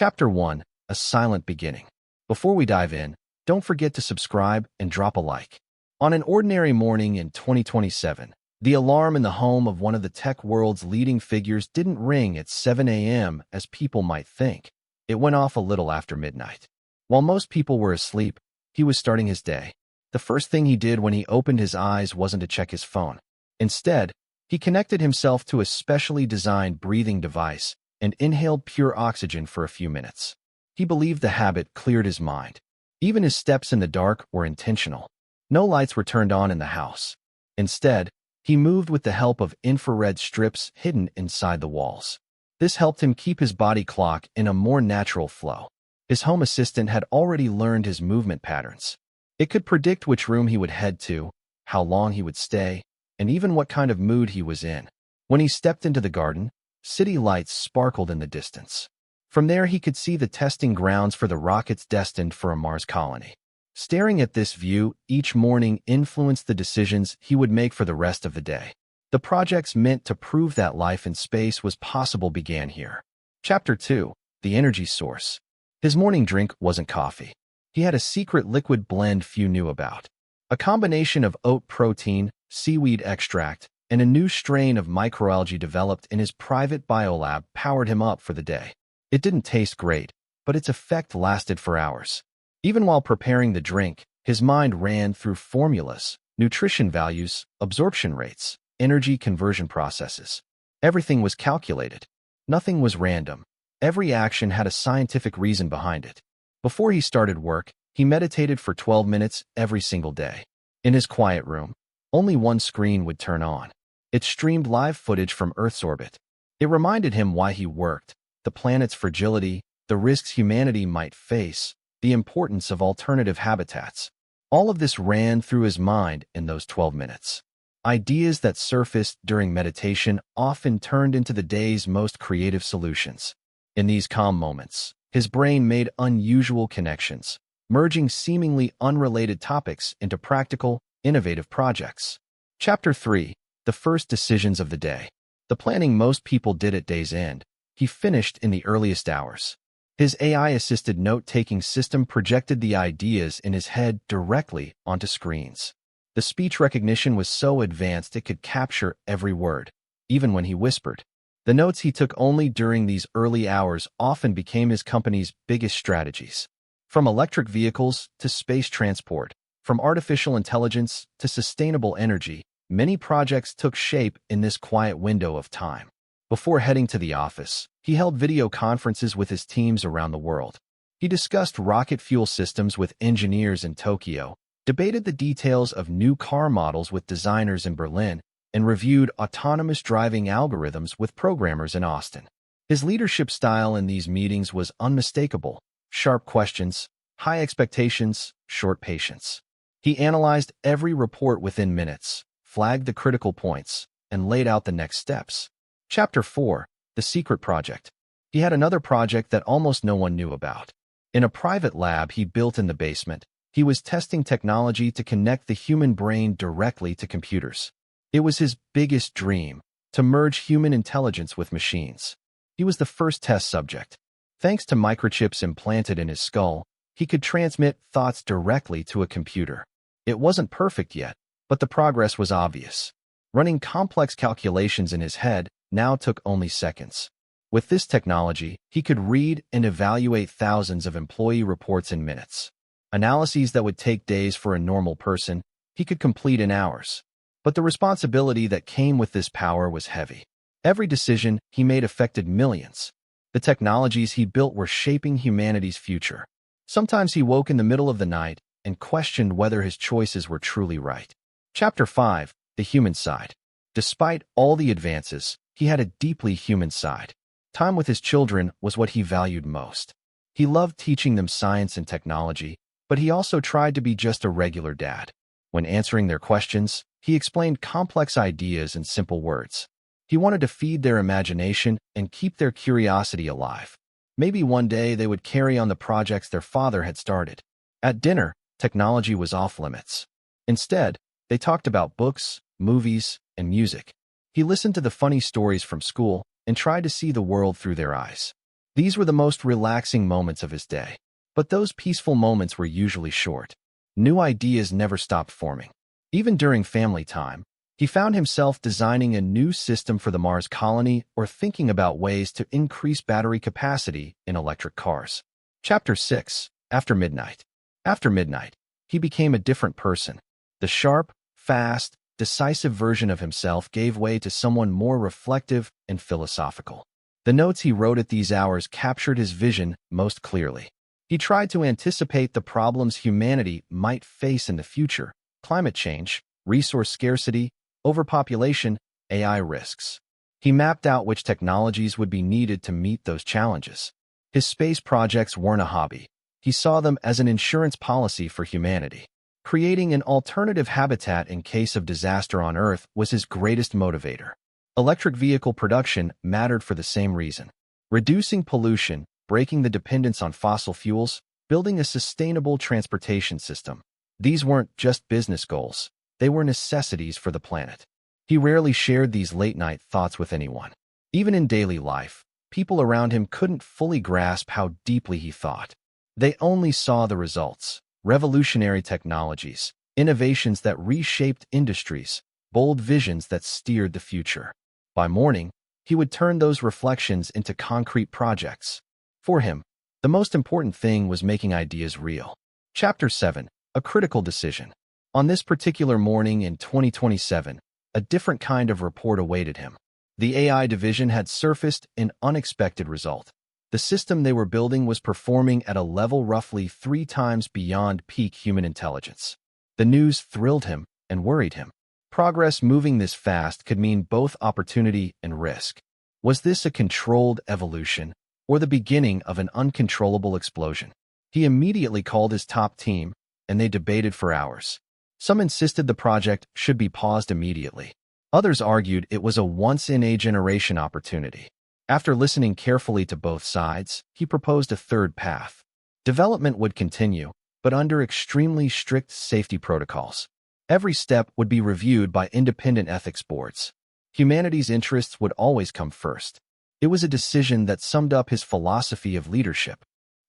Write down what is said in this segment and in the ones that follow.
Chapter 1. A Silent Beginning. Before we dive in, don't forget to subscribe and drop a like. On an ordinary morning in 2027, the alarm in the home of one of the tech world's leading figures didn't ring at 7 a.m. as people might think. It went off a little after midnight. While most people were asleep, he was starting his day. The first thing he did when he opened his eyes wasn't to check his phone. Instead, he connected himself to a specially designed breathing device and inhaled pure oxygen for a few minutes. He believed the habit cleared his mind. Even his steps in the dark were intentional. No lights were turned on in the house. Instead, he moved with the help of infrared strips hidden inside the walls. This helped him keep his body clock in a more natural flow. His home assistant had already learned his movement patterns. It could predict which room he would head to, how long he would stay, and even what kind of mood he was in. When he stepped into the garden, city lights sparkled in the distance. From there, he could see the testing grounds for the rockets destined for a Mars colony. Staring at this view each morning influenced the decisions he would make for the rest of the day. The projects meant to prove that life in space was possible began here. Chapter 2. The Energy Source. His morning drink wasn't coffee. He had a secret liquid blend few knew about. A combination of oat protein, seaweed extract, and a new strain of microalgae developed in his private biolab powered him up for the day. It didn't taste great, but its effect lasted for hours. Even while preparing the drink, his mind ran through formulas, nutrition values, absorption rates, energy conversion processes. Everything was calculated. Nothing was random. Every action had a scientific reason behind it. Before he started work, he meditated for 12 minutes every single day. In his quiet room, only one screen would turn on. It streamed live footage from Earth's orbit. It reminded him why he worked, the planet's fragility, the risks humanity might face, the importance of alternative habitats. All of this ran through his mind in those 12 minutes. Ideas that surfaced during meditation often turned into the day's most creative solutions. In these calm moments, his brain made unusual connections, merging seemingly unrelated topics into practical, innovative projects. Chapter 3. The First Decisions of the Day. The planning most people did at day's end, he finished in the earliest hours. His AI-assisted note-taking system projected the ideas in his head directly onto screens. The speech recognition was so advanced it could capture every word, even when he whispered. The notes he took only during these early hours often became his company's biggest strategies. From electric vehicles to space transport, from artificial intelligence to sustainable energy, many projects took shape in this quiet window of time. Before heading to the office, he held video conferences with his teams around the world. He discussed rocket fuel systems with engineers in Tokyo, debated the details of new car models with designers in Berlin, and reviewed autonomous driving algorithms with programmers in Austin. His leadership style in these meetings was unmistakable: sharp questions, high expectations, short patience. He analyzed every report within minutes, flagged the critical points, and laid out the next steps. Chapter 4. The Secret Project. He had another project that almost no one knew about. In a private lab he built in the basement, he was testing technology to connect the human brain directly to computers. It was his biggest dream, to merge human intelligence with machines. He was the first test subject. Thanks to microchips implanted in his skull, he could transmit thoughts directly to a computer. It wasn't perfect yet, but the progress was obvious. Running complex calculations in his head now took only seconds. With this technology, he could read and evaluate thousands of employee reports in minutes. Analyses that would take days for a normal person, he could complete in hours. But the responsibility that came with this power was heavy. Every decision he made affected millions. The technologies he built were shaping humanity's future. Sometimes he woke in the middle of the night and questioned whether his choices were truly right. Chapter 5. The Human Side. Despite all the advances, he had a deeply human side. Time with his children was what he valued most. He loved teaching them science and technology, but he also tried to be just a regular dad. When answering their questions, he explained complex ideas in simple words. He wanted to feed their imagination and keep their curiosity alive. Maybe one day they would carry on the projects their father had started. At dinner, technology was off limits. Instead, they talked about books, movies, and music. He listened to the funny stories from school and tried to see the world through their eyes. These were the most relaxing moments of his day. But those peaceful moments were usually short. New ideas never stopped forming. Even during family time, he found himself designing a new system for the Mars colony or thinking about ways to increase battery capacity in electric cars. Chapter 6. After Midnight. After midnight, he became a different person. The sharp, fast, decisive version of himself gave way to someone more reflective and philosophical. The notes he wrote at these hours captured his vision most clearly. He tried to anticipate the problems humanity might face in the future: climate change, resource scarcity, overpopulation, AI risks. He mapped out which technologies would be needed to meet those challenges. His space projects weren't a hobby. He saw them as an insurance policy for humanity. Creating an alternative habitat in case of disaster on Earth was his greatest motivator. Electric vehicle production mattered for the same reason. Reducing pollution, breaking the dependence on fossil fuels, building a sustainable transportation system. These weren't just business goals. They were necessities for the planet. He rarely shared these late-night thoughts with anyone. Even in daily life, people around him couldn't fully grasp how deeply he thought. They only saw the results: revolutionary technologies, innovations that reshaped industries, bold visions that steered the future. By morning, he would turn those reflections into concrete projects. For him, the most important thing was making ideas real. Chapter 7. A critical decision. On this particular morning in 2027, a different kind of report awaited him. The AI division had surfaced an unexpected result. The system they were building was performing at a level roughly 3 times beyond peak human intelligence. The news thrilled him and worried him. Progress moving this fast could mean both opportunity and risk. Was this a controlled evolution, or the beginning of an uncontrollable explosion? He immediately called his top team, and they debated for hours. Some insisted the project should be paused immediately. Others argued it was a once-in-a-generation opportunity. After listening carefully to both sides, he proposed a third path. Development would continue, but under extremely strict safety protocols. Every step would be reviewed by independent ethics boards. Humanity's interests would always come first. It was a decision that summed up his philosophy of leadership.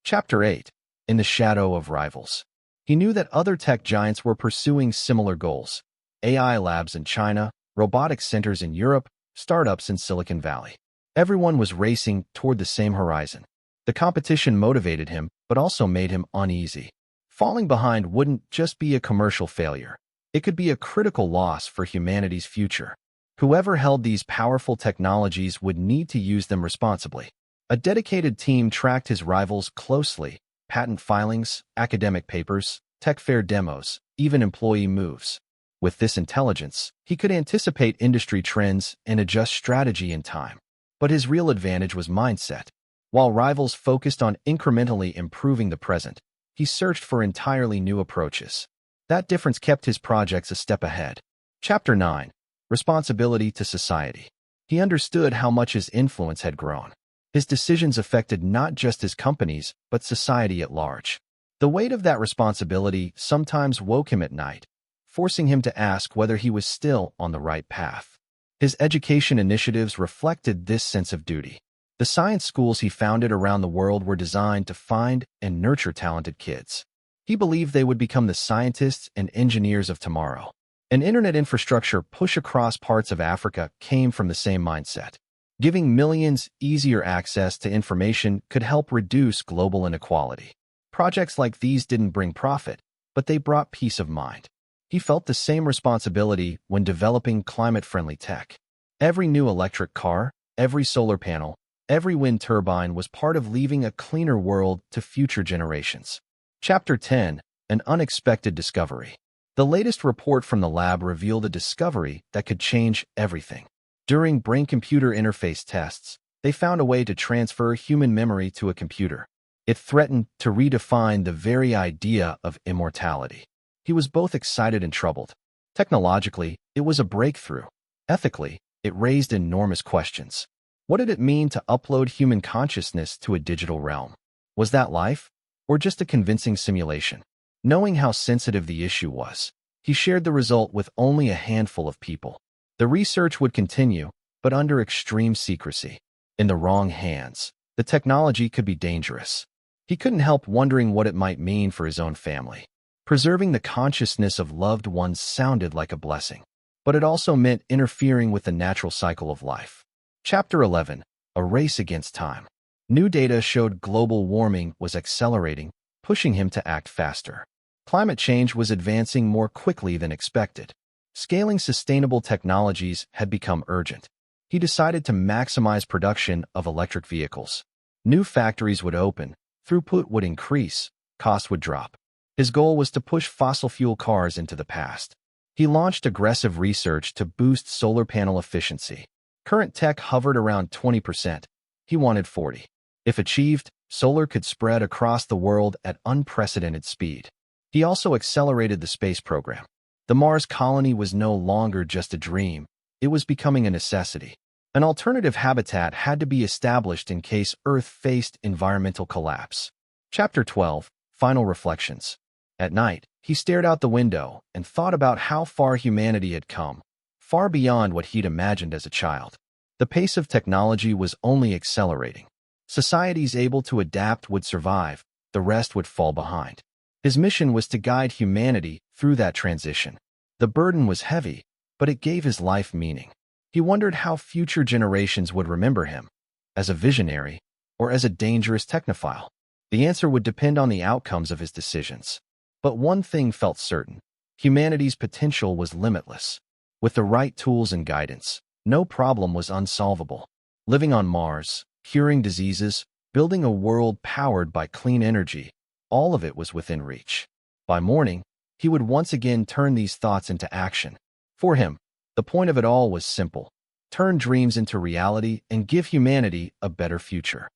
Chapter 8. In the Shadow of Rivals. He knew that other tech giants were pursuing similar goals: AI labs in China, robotics centers in Europe, startups in Silicon Valley. Everyone was racing toward the same horizon. The competition motivated him, but also made him uneasy. Falling behind wouldn't just be a commercial failure. It could be a critical loss for humanity's future. Whoever held these powerful technologies would need to use them responsibly. A dedicated team tracked his rivals closely: patent filings, academic papers, tech fair demos, even employee moves. With this intelligence, he could anticipate industry trends and adjust strategy in time. But his real advantage was mindset. While rivals focused on incrementally improving the present, he searched for entirely new approaches. That difference kept his projects a step ahead. Chapter 9. Responsibility to society. He understood how much his influence had grown. His decisions affected not just his companies, but society at large. The weight of that responsibility sometimes woke him at night, forcing him to ask whether he was still on the right path. His education initiatives reflected this sense of duty. The science schools he founded around the world were designed to find and nurture talented kids. He believed they would become the scientists and engineers of tomorrow. An internet infrastructure push across parts of Africa came from the same mindset. Giving millions easier access to information could help reduce global inequality. Projects like these didn't bring profit, but they brought peace of mind. He felt the same responsibility when developing climate-friendly tech. Every new electric car, every solar panel, every wind turbine was part of leaving a cleaner world to future generations. Chapter 10. An Unexpected Discovery. The latest report from the lab revealed a discovery that could change everything. During brain-computer interface tests, they found a way to transfer human memory to a computer. It threatened to redefine the very idea of immortality. He was both excited and troubled. Technologically, it was a breakthrough. Ethically, it raised enormous questions. What did it mean to upload human consciousness to a digital realm? Was that life, or just a convincing simulation? Knowing how sensitive the issue was, he shared the result with only a handful of people. The research would continue, but under extreme secrecy. In the wrong hands, The technology could be dangerous. He couldn't help wondering what it might mean for his own family. Preserving the consciousness of loved ones sounded like a blessing, but it also meant interfering with the natural cycle of life. Chapter 11. A Race Against Time. New data showed global warming was accelerating, pushing him to act faster. Climate change was advancing more quickly than expected. Scaling sustainable technologies had become urgent. He decided to maximize production of electric vehicles. New factories would open, throughput would increase, costs would drop. His goal was to push fossil fuel cars into the past. He launched aggressive research to boost solar panel efficiency. Current tech hovered around 20%. He wanted 40%. If achieved, solar could spread across the world at unprecedented speed. He also accelerated the space program. The Mars colony was no longer just a dream. It was becoming a necessity. An alternative habitat had to be established in case Earth faced environmental collapse. Chapter 12. Final Reflections. At night, he stared out the window and thought about how far humanity had come, far beyond what he'd imagined as a child. The pace of technology was only accelerating. Societies able to adapt would survive, the rest would fall behind. His mission was to guide humanity through that transition. The burden was heavy, but it gave his life meaning. He wondered how future generations would remember him, as a visionary or as a dangerous technophile. The answer would depend on the outcomes of his decisions. But one thing felt certain: humanity's potential was limitless. With the right tools and guidance, no problem was unsolvable. Living on Mars, curing diseases, building a world powered by clean energy, all of it was within reach. By morning, he would once again turn these thoughts into action. For him, the point of it all was simple: turn dreams into reality and give humanity a better future.